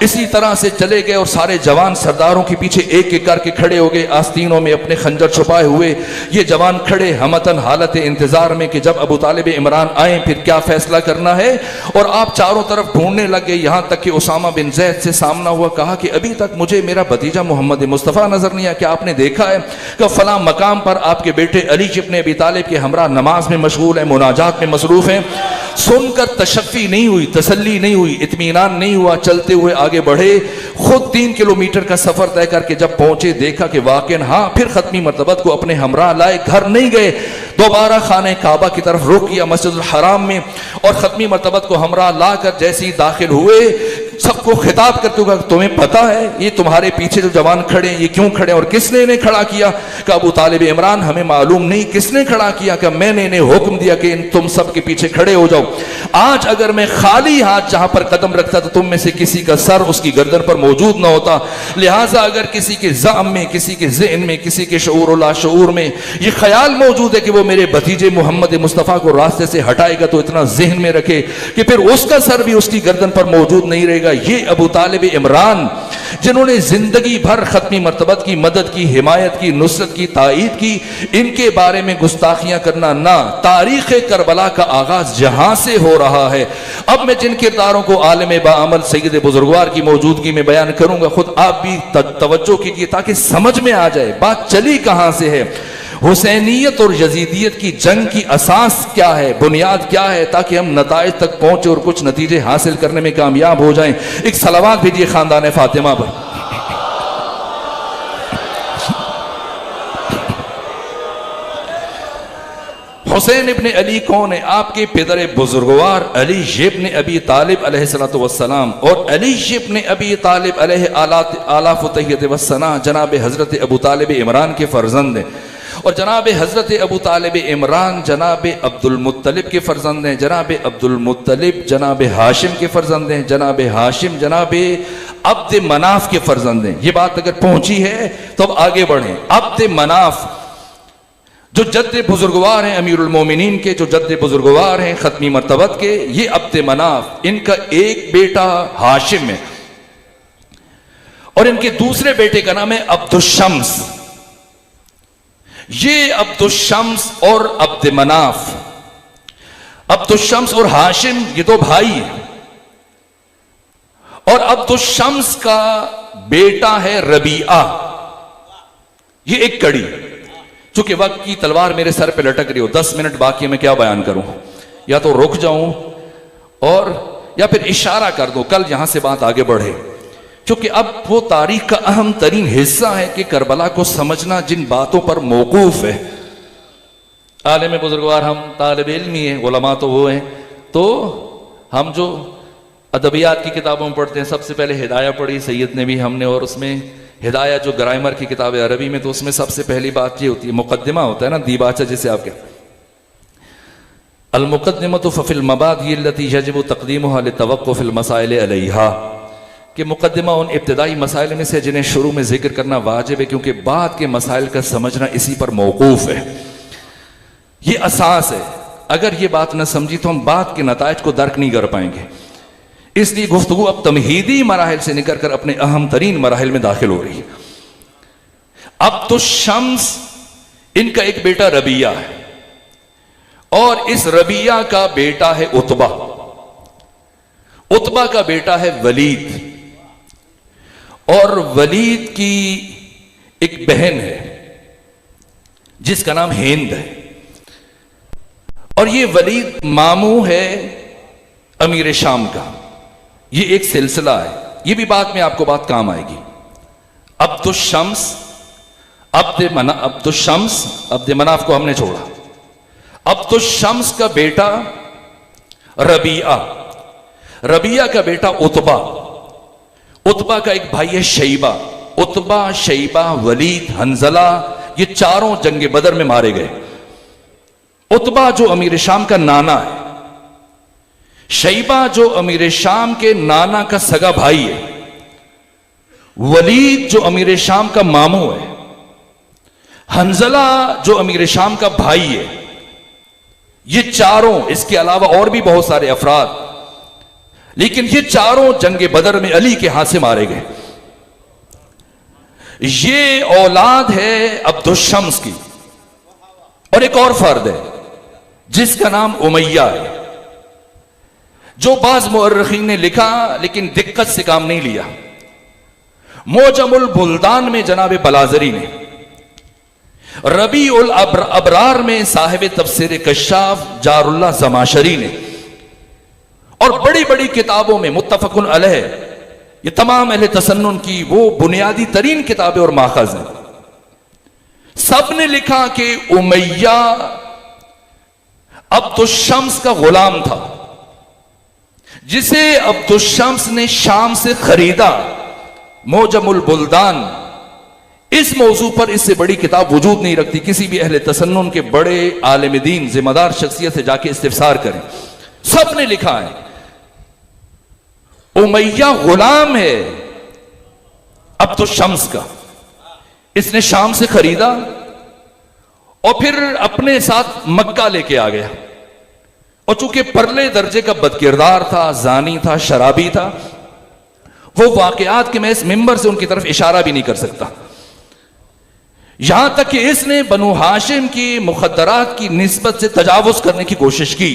اسی طرح سے چلے گئے اور سارے جوان سرداروں کے پیچھے ایک ایک کر کے کھڑے ہو گئے, آستینوں میں اپنے خنجر چھپائے ہوئے. یہ جوان کھڑے ہمتن حالت انتظار میں کہ جب ابو طالب عمران آئیں پھر کیا فیصلہ کرنا ہے. اور آپ چاروں طرف ڈھونڈنے لگ گئے, یہاں تک کہ اسامہ بن زید سے سامنا ہوا. کہا کہ ابھی تک مجھے میرا بھتیجا محمد مصطفیٰ نظر نہیں آیا, کہ آپ نے دیکھا ہے کہ فلاں مقام پر آپ کے بیٹے علی ابن ابی طالب کے ہمراہ نماز میں مشغول ہیں, مناجات میں مصروف ہیں. سن کر تشفی نہیں ہوئی, تسلی نہیں ہوئی, اطمینان نہیں ہوا. چلتے ہوئے آگے بڑھے, خود 3 کلومیٹر کا سفر طے کر کے جب پہنچے دیکھا کہ واقعاً ہاں, پھر ختمی مرتبت کو اپنے ہمراہ لائے, گھر نہیں گئے, دوبارہ خانہ کعبہ کی طرف رخ کیا مسجد الحرام میں, اور ختمی مرتبت کو ہمراہ لا کر جیسے ہی داخل ہوئے سب کو خطاب کرتے ہوئے تمہیں پتا ہے یہ تمہارے پیچھے جو جوان کھڑے ہیں یہ کیوں کھڑے اور کس نے انہیں کھڑا کیا؟ کہ ابو طالب عمران ہمیں معلوم نہیں کس نے کھڑا کیا, کہ میں نے انہیں حکم دیا کہ تم سب کے پیچھے کھڑے ہو جاؤ. آج اگر میں خالی ہاتھ جہاں پر قدم رکھتا تو تم میں سے کسی کا سر اس کی گردن پر موجود نہ ہوتا. لہٰذا اگر کسی کے ذہن میں, کسی کے ذہن میں, کسی کے شعور و لاشعور میں یہ خیال موجود ہے کہ وہ میرے بھتیجے محمد مصطفیٰ کو راستے سے ہٹائے گا, تو اتنا ذہن میں رکھے کہ پھر اس کا سر بھی اس کی گردن پر موجود نہیں رہے گا. یہ ابو طالب عمران جنہوں نے زندگی بھر ختمی مرتبت کی مدد کی, حمایت کی, نصرت کی, تائید کی, ان کے بارے میں گستاخیاں کرنا نہ. تاریخ کربلا کا آغاز جہاں سے ہو رہا ہے. اب میں جن کرداروں کو عالم باعمل سید بزرگوار کی موجودگی میں بیان کروں گا, خود آپ بھی توجہ کیجیے تاکہ سمجھ میں آ جائے بات چلی کہاں سے ہے. حسینیت اور یزیدیت کی جنگ کی اساس کیا ہے, بنیاد کیا ہے, تاکہ ہم نتائج تک پہنچے اور کچھ نتیجے حاصل کرنے میں کامیاب ہو جائیں. ایک صلوات بھیجیے خاندان فاطمہ پر. حسین ابن علی کون ہے؟ آپ کے پدر بزرگوار علی ابن ابی طالب علیہ السلام, اور علی ابن ابی طالب علیہ آلاف و تحیت والثناء جناب حضرت ابو طالب عمران کے فرزند ہیں. اور جناب حضرت ابو طالب عمران جناب عبد المطلب کے فرزند ہیں. جناب عبد المطلب جناب ہاشم کے فرزند ہیں. جناب ہاشم جناب عبد مناف کے فرزند ہیں. یہ بات اگر پہنچی ہے تو اب آگے بڑھیں. عبد مناف جو جد بزرگوار ہیں امیر المومنین کے, جو جد بزرگوار ہیں ختمی مرتبت کے, یہ عبد مناف, ان کا ایک بیٹا ہاشم ہے اور ان کے دوسرے بیٹے کا نام ہے عبد الشمس. یہ عبد الشمس اور عبد مناف, عبد الشمس اور ہاشم یہ دو بھائی ہیں, اور عبد الشمس کا بیٹا ہے ربیعہ, یہ ایک کڑی، چونکہ وقت کی تلوار میرے سر پہ لٹک رہی ہو، 10 منٹ باقی میں کیا بیان کروں، یا تو رک جاؤں اور یا پھر اشارہ کر دو کل یہاں سے بات آگے بڑھے، کیونکہ اب وہ تاریخ کا اہم ترین حصہ ہے کہ کربلا کو سمجھنا جن باتوں پر موقوف ہے. عالم بزرگوار ہم طالب علمی ہیں، علماء تو وہ ہیں، تو ہم جو ادبیات کی کتابوں میں پڑھتے ہیں، سب سے پہلے ہدایہ پڑھی سید نے بھی ہم نے، اور اس میں ہدایہ جو گرامر کی کتاب ہے عربی میں، تو اس میں سب سے پہلی بات یہ ہوتی ہے، مقدمہ ہوتا ہے نا، دیباچہ جسے آپ کہتے ہیں، المقدمۃ ففی المبادئ التي یجب تقدیمها لتوقف المسائل علیہا، کہ مقدمہ ان ابتدائی مسائل میں سے جنہیں شروع میں ذکر کرنا واجب ہے، کیونکہ بعد کے مسائل کا سمجھنا اسی پر موقوف ہے. یہ اساس ہے، اگر یہ بات نہ سمجھی تو ہم بعد کے نتائج کو درک نہیں کر پائیں گے. اس لیے گفتگو اب تمہیدی مراحل سے نکل کر اپنے اہم ترین مراحل میں داخل ہو رہی ہے. اب تو شمس ان کا ایک بیٹا ربیہ ہے، اور اس ربیہ کا بیٹا ہے عتبہ، عتبہ کا بیٹا ہے ولید، اور ولید کی ایک بہن ہے جس کا نام ہند ہے، اور یہ ولید ماموں ہے امیر شام کا. یہ ایک سلسلہ ہے، یہ بھی بعد میں آپ کو بات کام آئے گی. عبد الشمس عبد مناف کو ہم نے چھوڑا. عبد الشمس کا بیٹا ربیعہ، ربیعہ کا بیٹا عتبہ، عتبہ کا ایک بھائی ہے شیبہ. عتبہ، شیبہ، ولید، حنظلہ، یہ چاروں جنگ بدر میں مارے گئے. عتبہ جو امیر شام کا نانا ہے، شیبہ جو امیر شام کے نانا کا سگا بھائی ہے، ولید جو امیر شام کا ماموں ہے، حنظلہ جو امیر شام کا بھائی ہے. یہ چاروں، اس کے علاوہ اور بھی بہت سارے افراد، لیکن یہ چاروں جنگ بدر میں علی کے ہاتھ سے مارے گئے. یہ اولاد ہے عبد الشمس کی. اور ایک اور فرد ہے جس کا نام امیہ ہے، جو بعض مورخین نے لکھا لیکن دقت سے کام نہیں لیا. موجم البلدان میں جناب بلازری نے، ربیع الابرار میں صاحب تفسیر کشاف جار اللہ زماشری نے، اور بڑی بڑی کتابوں میں متفق علیہ، یہ تمام اہل تسنن کی وہ بنیادی ترین کتابیں اور ماخذ ہیں، سب نے لکھا کہ امیہ عبد الشمس کا غلام تھا، جسے عبد الشمس نے شام سے خریدا. موجم البلدان اس موضوع پر اس سے بڑی کتاب وجود نہیں رکھتی. کسی بھی اہل تسنن کے بڑے عالم دین ذمہ دار شخصیت سے جا کے استفسار کریں، سب نے لکھا ہے امیہ غلام ہے عبد الشمس کا. اس نے شام سے خریدا اور پھر اپنے ساتھ مکہ لے کے آ گیا. اور چونکہ پرلے درجے کا بدکردار تھا، زانی تھا، شرابی تھا، وہ واقعات کے میں اس ممبر سے ان کی طرف اشارہ بھی نہیں کر سکتا. یہاں تک کہ اس نے بنو ہاشم کی مخدرات کی نسبت سے تجاوز کرنے کی کوشش کی.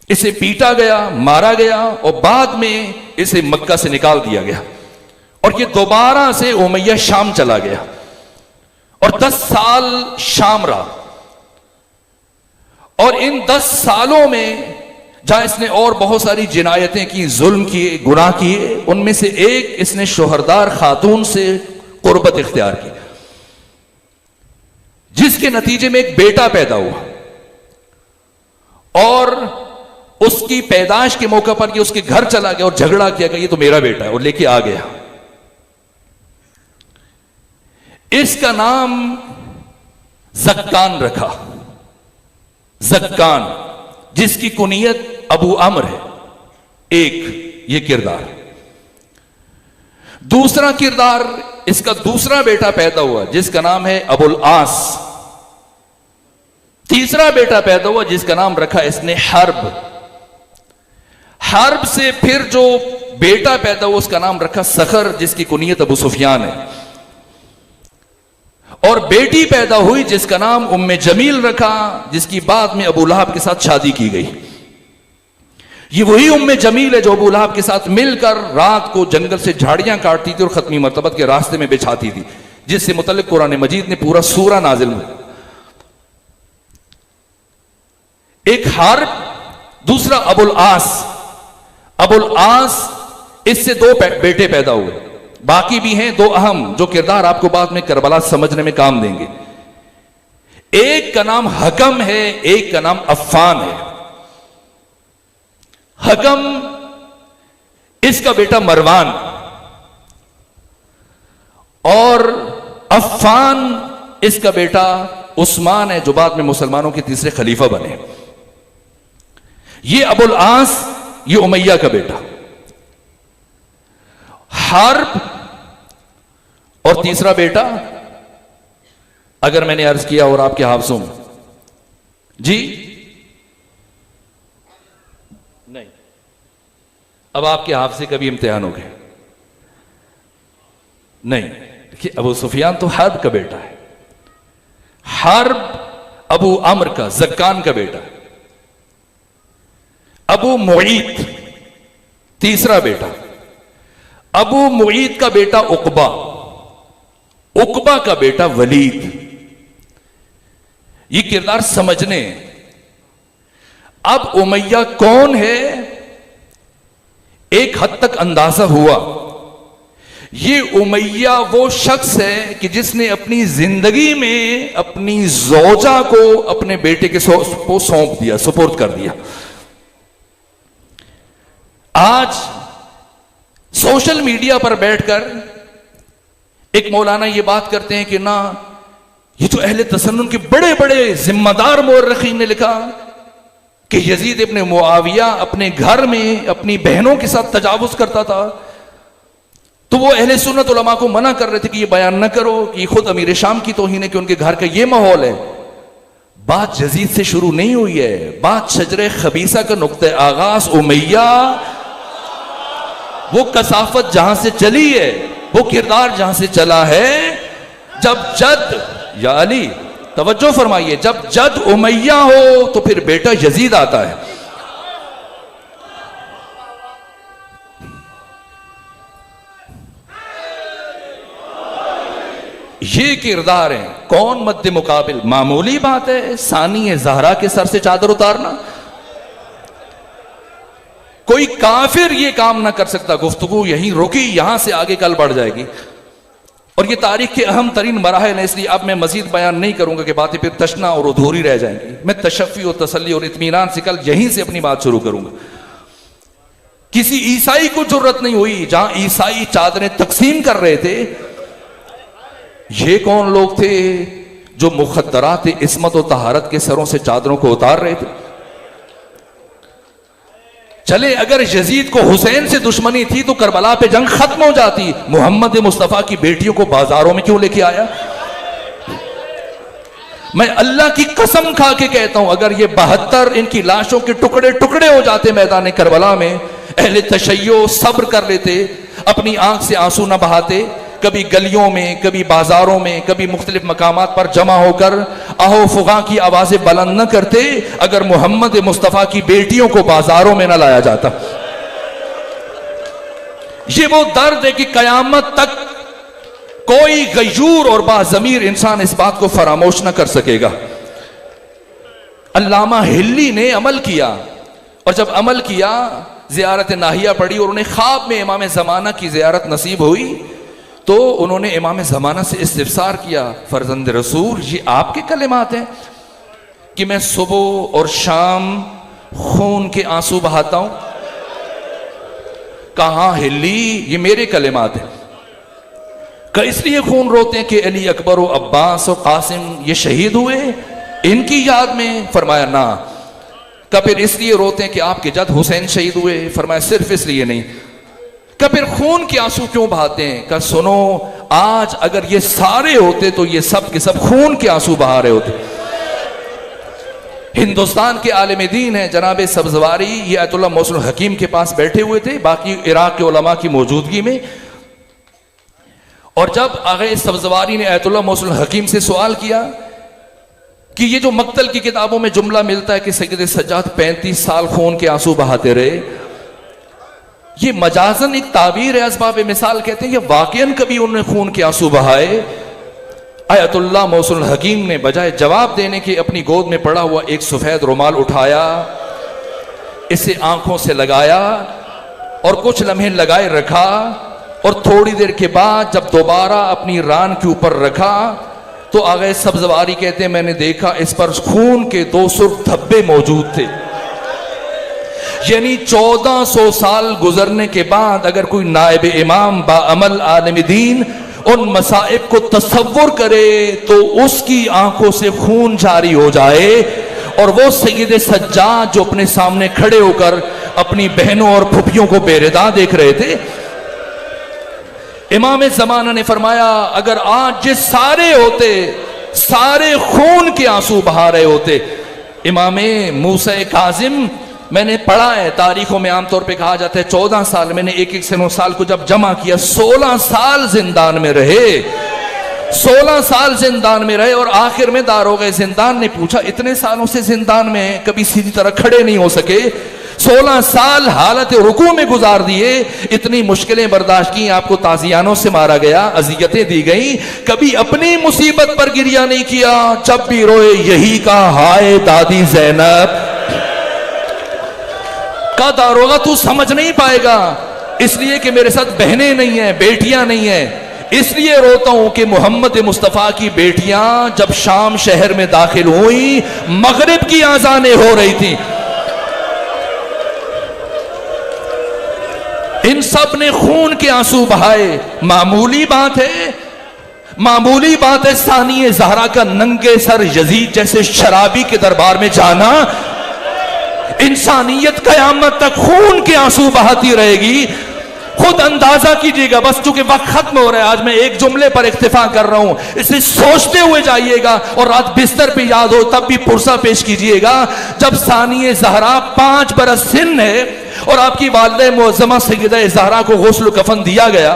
اسے پیٹا گیا، مارا گیا، اور بعد میں اسے مکہ سے نکال دیا گیا، اور یہ دوبارہ سے امیہ شام چلا گیا، اور 10 سال شام رہا. اور ان 10 سالوں میں جہاں اس نے اور بہت ساری جنایتیں کی، ظلم کیے، گناہ کیے، ان میں سے ایک اس نے شوہردار خاتون سے قربت اختیار کی، جس کے نتیجے میں ایک بیٹا پیدا ہوا. اور اس کی پیدائش کے موقع پر یہ اس کے گھر چلا گیا اور جھگڑا کیا کہ یہ تو میرا بیٹا ہے، اور لے کے آ گیا. اس کا نام زکان رکھا، زکان، جس کی کنیت ابو عمر ہے. ایک یہ کردار. دوسرا کردار، اس کا دوسرا بیٹا پیدا ہوا جس کا نام ہے ابو العاص. تیسرا بیٹا پیدا ہوا جس کا نام رکھا اس نے حرب. حرب سے پھر جو بیٹا پیدا ہوا اس کا نام رکھا سخر، جس کی کنیت ابو سفیان ہے. اور بیٹی پیدا ہوئی جس کا نام ام جمیل رکھا، جس کی بعد میں ابو لہب کے ساتھ شادی کی گئی. یہ وہی ام جمیل ہے جو ابو لہب کے ساتھ مل کر رات کو جنگل سے جھاڑیاں کاٹتی تھی اور ختمی مرتبت کے راستے میں بچھاتی تھی. جس سے متعلق قرآن مجید نے پورا سورہ نازل ہوا. ایک حارب، دوسرا ابو العاص. ابو العاص اس سے 2 بیٹے پیدا ہوئے، باقی بھی ہیں 2 اہم جو کردار آپ کو بعد میں کربلا سمجھنے میں کام دیں گے. ایک کا نام حکم ہے، ایک کا نام عفان ہے. حکم اس کا بیٹا مروان، اور عفان اس کا بیٹا عثمان ہے جو بعد میں مسلمانوں کے تیسرے خلیفہ بنے. یہ ابو العاص، یہ امیہ کا بیٹا. حرب اور تیسرا بیٹا، اگر میں نے عرض کیا اور آپ کے حافظوں میں جی نہیں، اب آپ کے حافظے کا بھی امتحان ہو گئے. نہیں، دیکھیے ابو سفیان تو حرب کا بیٹا ہے. حرب ابو عمرو کا، زکان کا بیٹا. ابو معیط تیسرا بیٹا. ابو معیط کا بیٹا عقبہ، عقبہ کا بیٹا ولید. یہ کردار سمجھنے. اب امیہ کون ہے ایک حد تک اندازہ ہوا. یہ امیہ وہ شخص ہے کہ جس نے اپنی زندگی میں اپنی زوجہ کو اپنے بیٹے کے سونپ دیا، سپرد کر دیا. آج سوشل میڈیا پر بیٹھ کر ایک مولانا یہ بات کرتے ہیں کہ نہ، یہ تو اہل تسنن کے بڑے بڑے ذمہ دار مورخین نے لکھا کہ یزید ابن معاویہ اپنے گھر میں اپنی بہنوں کے ساتھ تجاوز کرتا تھا. تو وہ اہل سنت علماء کو منع کر رہے تھے کہ یہ بیان نہ کرو، کہ یہ خود امیر شام کی توہین ہے کہ ان کے گھر کا یہ ماحول ہے. بات یزید سے شروع نہیں ہوئی ہے، بات شجرہ خبیثہ کا نقطہ آغاز امیہ، وہ کثافت جہاں سے چلی ہے، وہ کردار جہاں سے چلا ہے. جب جد، یا علی توجہ فرمائیے، جب جد امیہ ہو تو پھر بیٹا یزید آتا ہے. یہ کردار ہیں. کون مد مقابل؟ معمولی بات ہے ثانی زہرا کے سر سے چادر اتارنا. کوئی کافر یہ کام نہ کر سکتا. گفتگو یہیں روکی، یہاں سے آگے کل بڑھ جائے گی. اور یہ تاریخ کے اہم ترین مراحل ہیں، اس لیے اب میں مزید بیان نہیں کروں گا کہ باتیں پھر تشنا اور ادھوری رہ جائیں گی. میں تشفی اور تسلی اور اطمینان سے کل یہیں سے اپنی بات شروع کروں گا. کسی عیسائی کو جرت نہیں ہوئی، جہاں عیسائی چادریں تقسیم کر رہے تھے، یہ کون لوگ تھے جو مخدرات عصمت و طہارت کے سروں سے چادروں کو اتار رہے تھے؟ چلے اگر یزید کو حسین سے دشمنی تھی تو کربلا پہ جنگ ختم ہو جاتی. محمد مصطفیٰ کی بیٹیوں کو بازاروں میں کیوں لے کے آیا؟ میں اللہ کی قسم کھا کے کہتا ہوں، اگر یہ 72 ان کی لاشوں کے ٹکڑے ٹکڑے ہو جاتے میدان کربلا میں، اہل تشیع صبر کر لیتے، اپنی آنکھ سے آنسو نہ بہاتے، کبھی گلیوں میں، کبھی بازاروں میں، کبھی مختلف مقامات پر جمع ہو کر آہو فغاں کی آوازیں بلند نہ کرتے اگر محمد مصطفیٰ کی بیٹیوں کو بازاروں میں نہ لایا جاتا. یہ وہ درد ہے کہ قیامت تک کوئی غیور اور باضمیر انسان اس بات کو فراموش نہ کر سکے گا. علامہ ہلی نے عمل کیا، اور جب عمل کیا زیارت ناہیہ پڑھی اور انہیں خواب میں امام زمانہ کی زیارت نصیب ہوئی، تو انہوں نے امام زمانہ سے استفسار کیا، فرزند رسول یہ آپ کے کلمات ہیں کہ میں صبح اور شام خون کے آنسو بہاتا ہوں؟ کہاں ہلی یہ میرے کلمات ہیں. کہ اس لیے خون روتے ہیں کہ علی اکبر و عباس و قاسم یہ شہید ہوئے ان کی یاد میں؟ فرمایا نہ. کہ پھر اس لیے روتے ہیں کہ آپ کے جد حسین شہید ہوئے؟ فرمایا صرف اس لیے نہیں. کہ پھر خون کے آنسو کیوں بہاتے ہیں؟ کہ سنو، آج اگر یہ سارے ہوتے تو یہ سب کے سب خون کے آنسو بہا رہے ہوتے. ہندوستان کے عالم دین ہیں جناب سبزواری، یہ آیت اللہ محسن الحکیم کے پاس بیٹھے ہوئے تھے باقی عراق کے علماء کی موجودگی میں. اور جب آغا سبزواری نے آیت اللہ محسن الحکیم سے سوال کیا کہ یہ جو مقتل کی کتابوں میں جملہ ملتا ہے کہ سید سجاد 35 سال خون کے آنسو بہاتے رہے، یہ مجازن ایک تعبیر ہے، اسباب مثال کہتے ہیں، یہ واقعاً کبھی انہوں نے خون کے آنسو بہائے؟ آیت اللہ موصل حکیم نے بجائے جواب دینے کے اپنی گود میں پڑا ہوا ایک سفید رومال اٹھایا، اسے آنکھوں سے لگایا اور کچھ لمحے لگائے رکھا، اور تھوڑی دیر کے بعد جب دوبارہ اپنی ران کے اوپر رکھا تو آگے سبزواری کہتے ہیں میں نے دیکھا اس پر خون کے 2 سرخ دھبے موجود تھے. یعنی 1400 سال گزرنے کے بعد اگر کوئی نائب امام با عمل عالم دین ان مصائب کو تصور کرے تو اس کی آنکھوں سے خون جاری ہو جائے. اور وہ سید سجاد جو اپنے سامنے کھڑے ہو کر اپنی بہنوں اور پھپھیوں کو بے ردا دیکھ رہے تھے، امام زمانہ نے فرمایا اگر آج جس سارے ہوتے، سارے خون کے آنسو بہا رہے ہوتے. امام موسیٰ کاظم، میں نے پڑھا ہے تاریخوں میں عام طور پہ کہا جاتا ہے 14 سال، میں نے ایک سنوں سال کو جب جمع کیا 16 سال زندان میں رہے، 16 سال زندان میں رہے. اور آخر میں داروغ زندان نے پوچھا اتنے سالوں سے زندان میں کبھی سیدھی طرح کھڑے نہیں ہو سکے، 16 سال حالت رکوع میں گزار دیے، اتنی مشکلیں برداشت کی، آپ کو تازیانوں سے مارا گیا، اذیتیں دی گئیں، کبھی اپنی مصیبت پر گریہ نہیں کیا، جب بھی روئے یہی کہا ہائے دادی زینب. کا داروغہ تو سمجھ نہیں پائے گا، اس لیے کہ میرے ساتھ بہنیں نہیں ہیں، بیٹیاں نہیں ہیں، اس لیے روتا ہوں کہ محمد مصطفیٰ کی بیٹیاں جب شام شہر میں داخل ہوئیں مغرب کی آذانیں ہو رہی تھی. ان سب نے خون کے آنسو بہائے. معمولی بات ہے، معمولی بات ہے ثانی زہرا کا ننگے سر یزید جیسے شرابی کے دربار میں جانا. انسانیت قیامت تک خون کے آنسو بہاتی رہے گی. خود اندازہ کیجئے گا، بس چونکہ وقت ختم ہو رہا ہے آج میں ایک جملے پر اکتفا کر رہا ہوں، اسے سوچتے ہوئے جائیے گا اور رات بستر پہ یاد ہو تب بھی پرسہ پیش کیجئے گا. جب ثانی زہرا 5 برس سن ہے اور آپ کی والدہ معظمہ سیدہ زہرا کو غسل و کفن دیا گیا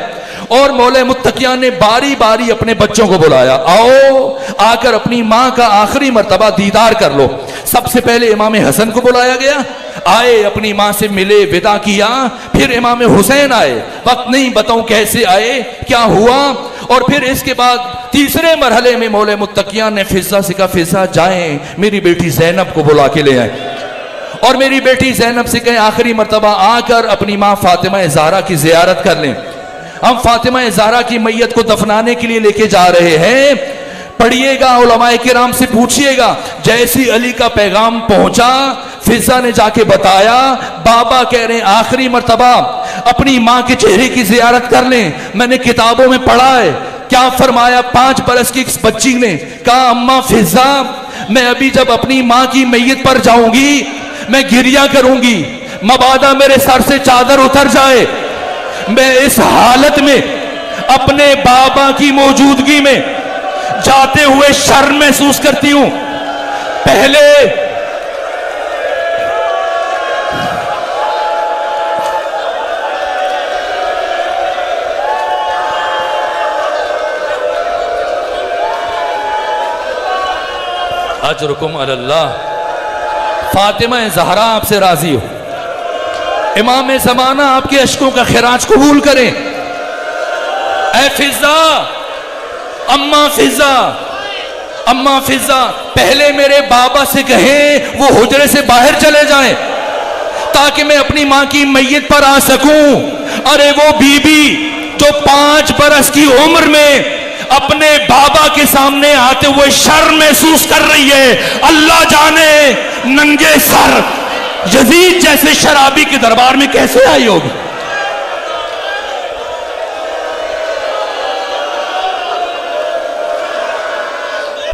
اور مولا متقیان نے باری باری اپنے بچوں کو بلایا، آؤ آ کر اپنی ماں کا آخری مرتبہ دیدار کر لو. سب سے پہلے امام حسن کو بلایا گیا، آئے اپنی ماں سے ملے، ودا کیا. پھر امام حسین آئے، وقت نہیں بتاؤں کیسے آئے، کیا ہوا. اور پھر اس کے بعد تیسرے مرحلے میں مولا متقیان نے فضہ سے کہا فضہ جائیں میری بیٹی زینب کو بلا کے لے آئیں، اور میری بیٹی زینب سے کہیں آخری مرتبہ آ کر اپنی ماں فاطمہ زہرا کی زیارت کر لیں. ہم فاطمہ زہرا کی میت کو دفنانے کے لیے لے کے جا رہے ہیں. پڑھیے گا، علماء کرام سے پوچھئے گا. جیسی علی کا پیغام پہنچا فضہ نے جا کے بتایا، بابا کہہ رہے ہیں آخری مرتبہ اپنی ماں کے چہرے کی زیارت کر لیں. میں نے کتابوں میں پڑھا ہے کیا فرمایا. 5 برس کی بچی نے کہا اماں فضہ میں ابھی جب اپنی ماں کی میت پر جاؤں گی میں گریہ کروں گی، مبادا میرے سر سے چادر اتر جائے. میں اس حالت میں اپنے بابا کی موجودگی میں جاتے ہوئے شرم محسوس کرتی ہوں. پہلے اجرکم علی اللہ. فاطمہ زہرا آپ سے راضی ہو، امام زمانہ آپ کے اشکوں کا خراج قبول کریں. اے فضہ، اماں فضہ، اماں فضہ پہلے میرے بابا سے کہیں وہ حجرے سے باہر چلے جائیں تاکہ میں اپنی ماں کی میت پر آ سکوں. ارے وہ بی بی جو 5 برس کی عمر میں اپنے بابا کے سامنے آتے ہوئے شرم محسوس کر رہی ہے، اللہ جانے ننگے سر یزید جیسے شرابی کے دربار میں کیسے آئی ہوگی.